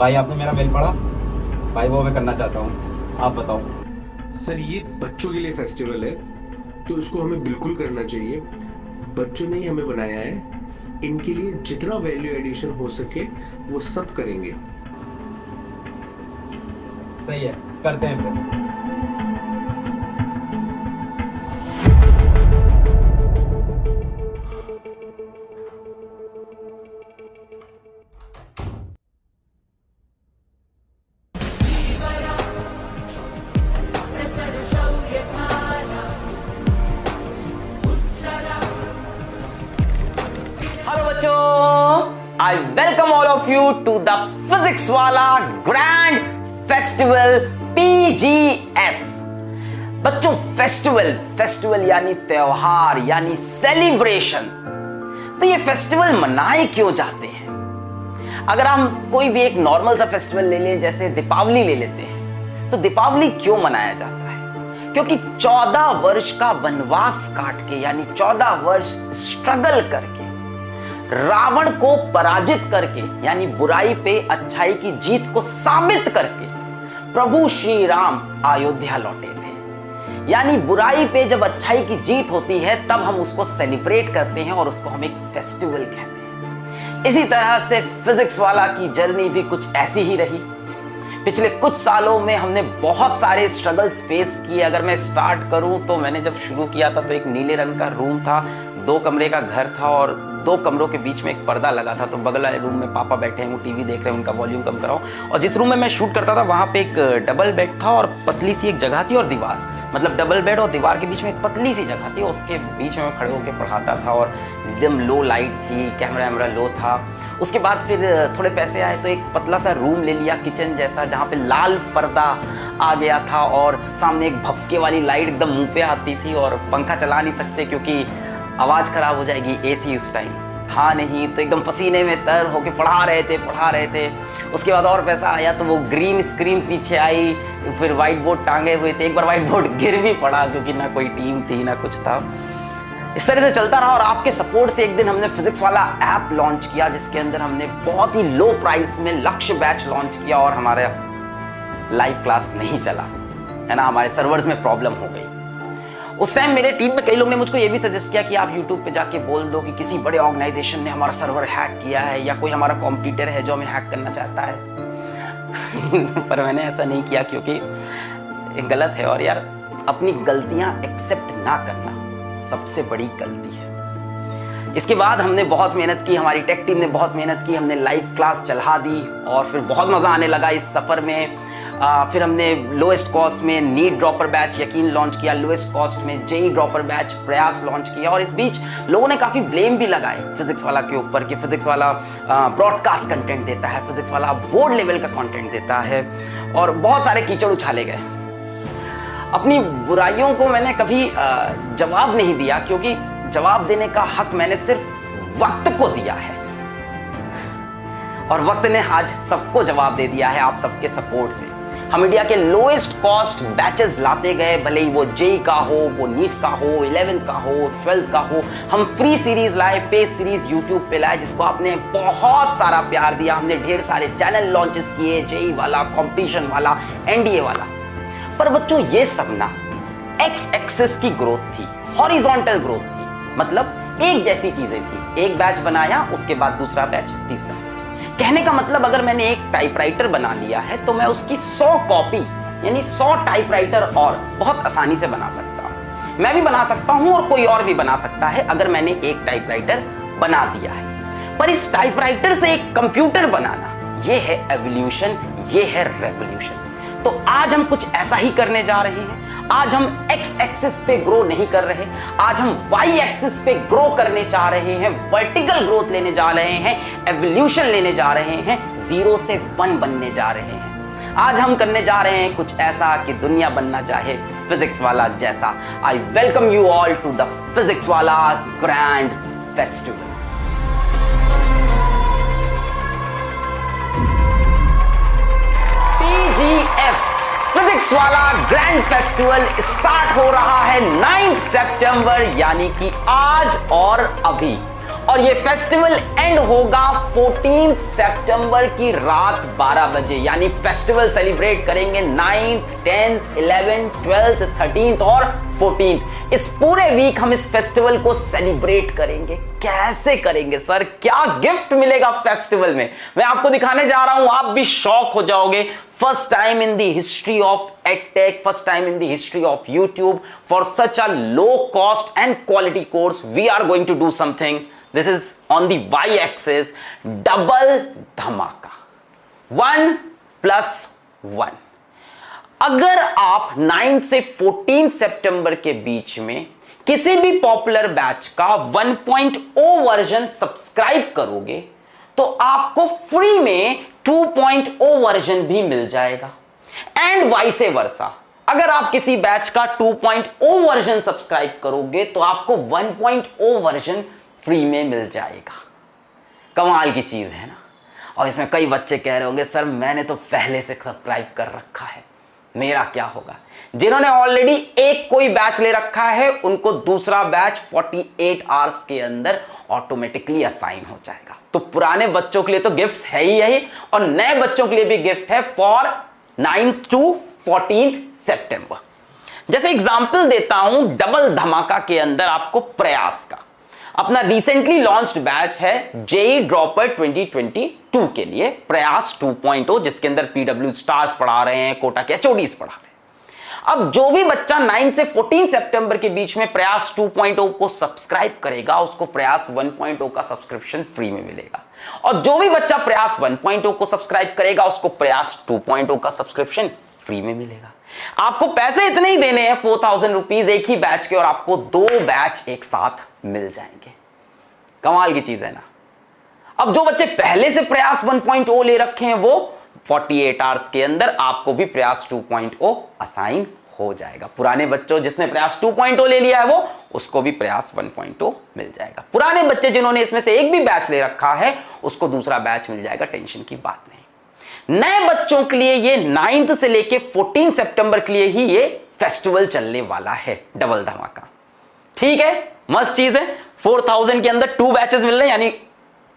भाई आपने मेरा मेल पढ़ा? भाई वो मैं करना चाहता हूँ, आप बताओ। सर ये बच्चों के लिए फेस्टिवल है तो इसको हमें बिल्कुल करना चाहिए। बच्चों ने ही हमें बनाया है, इनके लिए जितना वैल्यू एडिशन हो सके वो सब करेंगे। सही है, करते हैं फिर। हेलो बच्चों, I welcome all of you to the physics Wallah grand festival PGF। बच्चों फेस्टिवल यानी त्योहार यानी सेलिब्रेशंस। तो ये फेस्टिवल मनाए क्यों जाते हैं? अगर हम कोई भी एक नॉर्मल सा फेस्टिवल ले लें, जैसे दीपावली ले लेते हैं, तो दीपावली क्यों मनाया जाता है? क्योंकि 14 वर्ष का वनवास काट के यानी 14 वर्ष स्ट्रगल करके, रावण को पराजित करके यानी बुराई पे अच्छाई की जीत को साबित करके प्रभु श्री राम अयोध्या लौटे थे। यानी बुराई पे जब अच्छाई की जीत होती है तब हम उसको सेलिब्रेट करते हैं और उसको हम एक फेस्टिवल कहते हैं। इसी तरह से फिजिक्स वाला की जर्नी भी कुछ ऐसी ही रही। पिछले कुछ सालों में हमने बहुत सारे स्ट्रगल्स फेस किए। अगर मैं स्टार्ट करूं तो मैंने जब शुरू किया था तो एक नीले रंग का रूम था, 2 कमरे का घर था और 2 कमरों के बीच में एक पर्दा लगा था। तो बगल वाले रूम में पापा बैठे हैं, वो टीवी देख रहे हैं, उनका वॉल्यूम कम कराओ। और जिस रूम में मैं शूट करता था वहाँ पे एक डबल बेड था और पतली सी एक जगह थी और दीवार, मतलब डबल बेड और दीवार के बीच में एक पतली सी जगह थी। उसके बीच में मैं खड़े होकर पढ़ाता था और एकदम लो लाइट थी, कैमरा वैमरा लो था। उसके बाद फिर थोड़े पैसे आए तो एक पतला सा रूम ले लिया किचन जैसा, जहाँ पे लाल पर्दा आ गया था और सामने एक भपके वाली लाइट एकदम मुंह पे आती थी और पंखा चला नहीं सकते क्योंकि आवाज़ खराब हो जाएगी। AC उस टाइम था नहीं, तो एकदम पसीने में तर होके पढ़ा रहे थे। उसके बाद और पैसा आया तो वो ग्रीन स्क्रीन पीछे आई, फिर वाइट बोर्ड टांगे हुए थे। एक बार वाइट बोर्ड गिर भी पड़ा क्योंकि ना कोई टीम थी ना कुछ था। इस तरह से चलता रहा और आपके सपोर्ट से एक दिन हमने फिजिक्स वाला ऐप लॉन्च किया, जिसके अंदर हमने बहुत ही लो प्राइस में लक्ष्य बैच लॉन्च किया और हमारा लाइव क्लास नहीं चला, है ना, हमारे सर्वर्स में प्रॉब्लम हो गई। उस टाइम मेरे टीम में कई लोगों ने मुझको ये भी सजेस्ट किया कि आप YouTube पे जाके बोल दो कि किसी बड़े ऑर्गेनाइजेशन ने हमारा सर्वर हैक किया है या कोई हमारा कॉम्पिटिटर है जो हमें हैक करना चाहता है। पर मैंने ऐसा नहीं किया क्योंकि ये गलत है और यार अपनी गलतियां एक्सेप्ट ना करना सबसे बड़ी गलती है। इसके बाद हमने बहुत मेहनत की, हमारी टेक टीम ने बहुत मेहनत की, हमने लाइव क्लास चला दी और फिर बहुत मज़ा आने लगा इस सफ़र में। फिर हमने लोएस्ट कॉस्ट में नीट ड्रॉपर बैच यकीन लॉन्च किया, लोएस्ट कॉस्ट में जेई ड्रॉपर बैच प्रयास लॉन्च किया। और इस बीच लोगों ने काफ़ी ब्लेम भी लगाए फिजिक्स वाला के ऊपर कि फिजिक्स वाला ब्रॉडकास्ट कंटेंट देता है, फिजिक्स वाला बोर्ड लेवल का कंटेंट देता है और बहुत सारे कीचड़ उछाले गए। अपनी बुराइयों को मैंने कभी जवाब नहीं दिया क्योंकि जवाब देने का हक मैंने सिर्फ वक्त को दिया है और वक्त ने आज सबको जवाब दे दिया है आप सबके सपोर्ट से। हम इंडिया के लोएस्ट कॉस्ट बैचेस लाते गए, भले ही वो जेई का हो, वो नीट का हो, 11th का हो, 12th का हो। हम फ्री सीरीज लाए, पे सीरीज यूट्यूब पे लाए जिसको आपने बहुत सारा प्यार दिया। हमने ढेर सारे चैनल लॉन्चेस किए, जेई वाला, कंपटीशन वाला, एनडीए वाला। पर बच्चों ये सब ना एक्स एक्सिस की ग्रोथ थी, हॉरिजॉन्टल ग्रोथ थी, मतलब एक जैसी चीजें थी। एक बैच बनाया, उसके बाद दूसरा बैच, तीसरा बैच। कहने का मतलब अगर मैंने एक टाइपराइटर बना लिया है तो मैं उसकी 100 कॉपी यानी 100 टाइपराइटर और बहुत आसानी से बना सकता हूं। मैं भी बना सकता हूं और कोई और भी बना सकता है अगर मैंने एक टाइपराइटर बना दिया है। पर इस टाइपराइटर से एक कंप्यूटर बनाना, ये है एवोल्यूशन, ये है रेवोल्यूशन। तो आज हम कुछ ऐसा ही करने जा रहे हैं। आज हम एक्स एक्सिस पे ग्रो नहीं कर रहे, आज हम वाई एक्सिस पे ग्रो करने जा रहे हैं, वर्टिकल ग्रोथ लेने जा रहे हैं, एवोल्यूशन लेने जा रहे हैं, 0 से 1 बनने जा रहे हैं। आज हम करने जा रहे हैं कुछ ऐसा कि दुनिया बनना चाहे फिजिक्स वाला जैसा। I welcome you all to the physics Wallah grand festival. PGF physics Wallah grand festival start हो रहा है 9 सितंबर यानी कि आज और अभी। और ये फेस्टिवल एंड होगा 14 सितंबर की रात 12 बजे। यानी फेस्टिवल सेलिब्रेट करेंगे 9th 10th 11th 12th 13th और 14th। इस पूरे वीक हम इस फेस्टिवल को सेलिब्रेट करेंगे। कैसे करेंगे सर, क्या गिफ्ट मिलेगा फेस्टिवल में, मैं आपको दिखाने जा रहा हूं। आप भी शॉक हो जाओगे। First time in the history of EdTech, first time in the history of YouTube, for such a low cost and quality course we are going to do something. This is on the y-axis, double धमाका 1+1। अगर आप 9 से 14 सितंबर के बीच में किसी भी popular batch का 1.0 version subscribe करोगे तो आपको फ्री में 2.0 वर्जन भी मिल जाएगा। एंड वाइस वर्सा, अगर आप किसी बैच का 2.0 वर्जन सब्सक्राइब करोगे तो आपको 1.0 वर्जन फ्री में मिल जाएगा। कमाल की चीज है ना। और इसमें कई बच्चे कह रहे होंगे सर मैंने तो पहले से सब्सक्राइब कर रखा है, मेरा क्या होगा। जिन्होंने ऑलरेडी एक कोई बैच ले रखा है उनको दूसरा बैच 48 आवर्स के अंदर ऑटोमेटिकली असाइन हो जाएगा। तो पुराने बच्चों के लिए तो गिफ्ट है ही यही, और नए बच्चों के लिए भी गिफ्ट है फॉर 9 to 14 सितंबर। जैसे एग्जांपल देता हूं, डबल धमाका के अंदर आपको प्रयास का अपना रिसेंटली लॉन्च्ड बैच है जेई ड्रॉपर 2022 के लिए, प्रयास 2.0, जिसके अंदर PW स्टार्स पढ़ा रहे हैं, कोटा के HODs पढ़ा रहे हैं। अब जो भी बच्चा 9 से 14 सितंबर के बीच में प्रयास 2.0 को सब्सक्राइब करेगा उसको प्रयास 1.0 का सब्सक्रिप्शन फ्री में मिलेगा, और जो भी बच्चा प्रयास 1.0 को सब्सक्राइब करेगा उसको प्रयास 2.0 का सब्सक्रिप्शन फ्री में मिलेगा। आपको पैसे इतने ही देने हैं 4000 रुपीज एक ही बैच के, और आपको 2 बैच एक साथ मिल जाएंगे। कमाल की चीज है ना। अब जो बच्चे पहले से प्रयास 1.0 ले रखे हैं वो 48 आवर्स के अंदर आपको भी प्रयास 2.0 असाइन हो जाएगा। पुराने बच्चों जिसने प्रयास 2.0 ले लिया है वो उसको भी प्रयास 1.0 मिल जाएगा। पुराने बच्चे जिन्होंने इसमें से एक भी बैच ले रखा है उसको दूसरा बैच मिल जाएगा, टेंशन की बात नहीं। नए बच्चों के लिए ये 9 से लेके 14 सितंबर के लिए ही ये फेस्टिवल चलने वाला है, डबल धमाका। ठीक है, मस्त चीज है। 4000 के अंदर 2 बैचेस मिल रहे हैं, यानी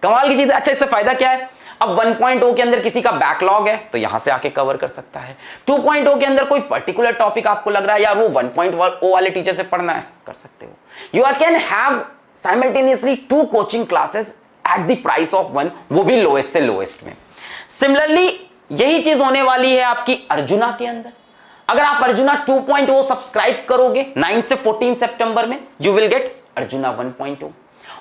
कमाल की चीज है। अच्छा, इससे फायदा क्या है, अब 1.0 के अंदर किसी का बैकलॉग है तो यहां से आके कवर कर सकता है। 2.0 के अंदर कोई पर्टिकुलर टॉपिक आपको लग रहा है यार वो 1.0 वाले टीचर से पढ़ना है, कर सकते हो। You can have simultaneously 2 coaching classes at the price of 1, वो भी लोएस्ट से लोएस्ट में। सिमिलरली यही चीज होने वाली है आपकी अर्जुना के अंदर। अगर आप अर्जुना 2.0 सब्सक्राइब करोगे 9 से 14 सितंबर में, यू विल गेट अर्जुना 1.0, और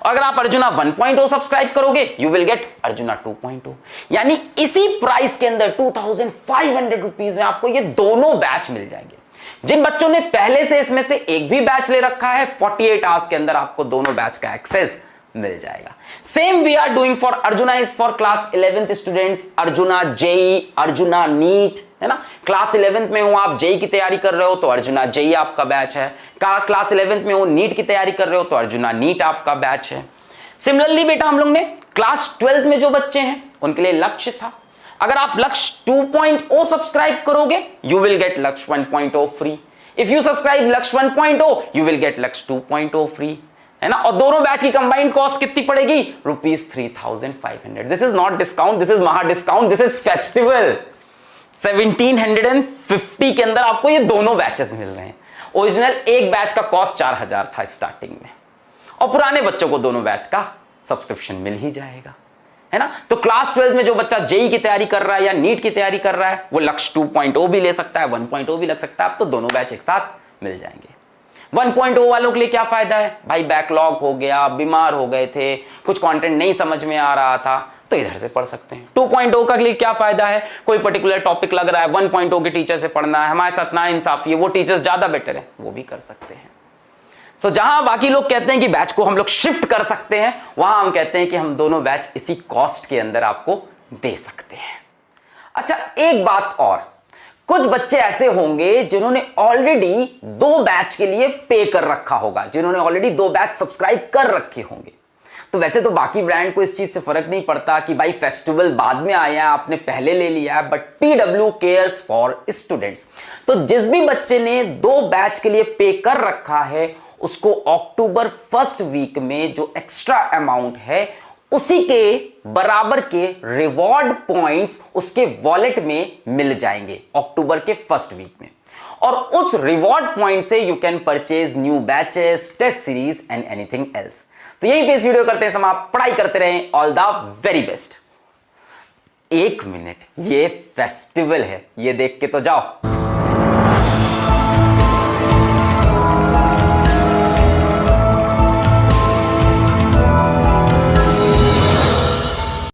अगर आप अर्जुना 1.0 सब्सक्राइब करोगे यू विल गेट अर्जुना 2.0। यानी इसी प्राइस के अंदर 2500 रुपीज में आपको ये दोनों बैच मिल जाएंगे। जिन बच्चों ने पहले से इसमें से एक भी बैच ले रखा है 48 आवर्स के अंदर आपको दोनों बैच का एक्सेस मिल जाएगा। Same we are doing for Arjuna is for class 11th students, Arjuna JEE, Arjuna NEET, है ना। क्लास 11th में हो आप, जेई की तैयारी कर रहे हो तो अर्जुना जेई आपका बैच है। क्लास 11th में हो नीट की तैयारी कर रहे हो तो अर्जुना नीट आपका बैच है। सिमिलरली बेटा हम लोग ने क्लास 12th में जो बच्चे हैं उनके लिए लक्ष्य था, अगर आप लक्ष्य 2.0 सब्सक्राइब करोगे यू विल गेट लक्ष्य 1.0 फ्री। इफ यू सब्सक्राइब लक्ष्य 1.0 यू विल गेट लक्ष्य 2.0 फ्री, है ना। और दोनों बैच की कंबाइंड कॉस्ट कितनी पड़ेगी, ₹3500। This is not discount, this is महा डिस्काउंट, दिस इज फेस्टिवल। 1750 के अंदर आपको ये दोनों बैचेस मिल रहे हैं। ओरिजिनल एक बैच का कॉस्ट 4000 था स्टार्टिंग में, और पुराने बच्चों को दोनों बैच का सब्सक्रिप्शन मिल ही जाएगा, है ना। तो क्लास 12 में जो बच्चा जेई की तैयारी कर रहा है या नीट की तैयारी कर रहा है वो लक्ष्य 2.0 भी ले सकता है, 1.0 भी लग सकता है, अब तो दोनों बैच एक साथ मिल जाएंगे। 1.0 वालों के लिए क्या फायदा है भाई, बैकलॉग हो गया, बीमार हो गए थे, कुछ कंटेंट नहीं समझ में आ रहा था तो इधर से पढ़ सकते हैं। 2.0 का लिए क्या फायदा है, कोई पर्टिकुलर टॉपिक लग रहा है 1.0 के टीचर से पढ़ना है, हमारे साथ ना इंसाफी है, वो टीचर्स ज्यादा बेटर है, वो भी कर सकते हैं। सो जहां बाकी लोग कहते हैं कि बैच को हम लोग शिफ्ट कर सकते हैं, वहां हम कहते हैं कि हम दोनों बैच इसी कॉस्ट के अंदर आपको दे सकते हैं। अच्छा, एक बात और, कुछ बच्चे ऐसे होंगे जिन्होंने ऑलरेडी 2 बैच के लिए पे कर रखा होगा, जिन्होंने ऑलरेडी 2 बैच सब्सक्राइब कर रखे होंगे। तो वैसे तो बाकी ब्रांड को इस चीज से फर्क नहीं पड़ता कि भाई फेस्टिवल बाद में आया है, आपने पहले ले लिया है, but PW cares for students. तो जिस भी बच्चे ने 2 बैच के लिए पे कर रखा है उसको अक्टूबर फर्स्ट वीक में जो एक्स्ट्रा अमाउंट है उसी के बराबर के रिवॉर्ड पॉइंट्स उसके वॉलेट में मिल जाएंगे अक्टूबर के फर्स्ट वीक में। और उस रिवॉर्ड पॉइंट से you can purchase new batches, test series and anything else. तो यहीं पे इस वीडियो करते हैं समाप्त। पढ़ाई करते रहें। All the very best. एक मिनट, ये फेस्टिवल है, ये देख के तो जाओ।